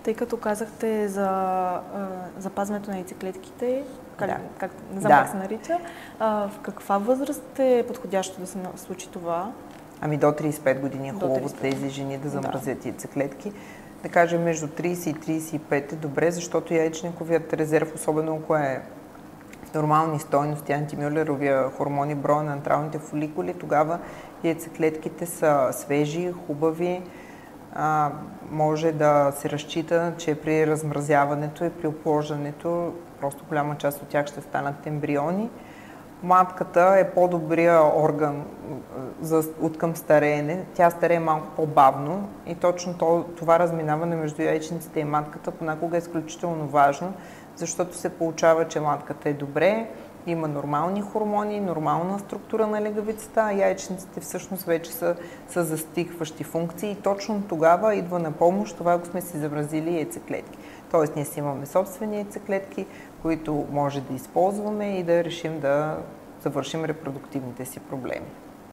тъй като казахте за запазването на яйцеклетките, не знам как се нарича, в каква възраст е подходящо да се случи това? Ами до 35 години е хубаво тези жени да замразят яйцеклетки. Да кажем между 30 и 35 е добре, защото яйчниковият резерв, особено ако е в нормални стойности, антимюлеровия хормон и броя на антралните фоликули, тогава яйцеклетките са свежи, хубави. Може да се разчита, че при размразяването и при оплождането просто голяма част от тях ще станат ембриони. Матката е по-добрия орган от към стареене. Тя старее малко по-бавно и точно това разминаване между яйчниците и матката понякога е изключително важно, защото се получава, че матката е добре, има нормални хормони, нормална структура на легавицата, а яйчниците всъщност вече са застигващи функции и точно тогава идва на помощ това, ако сме си замразили яйцеклетки. Тоест ние си имаме собствени яйцеклетки, които може да използваме и да решим да завършим репродуктивните си проблеми.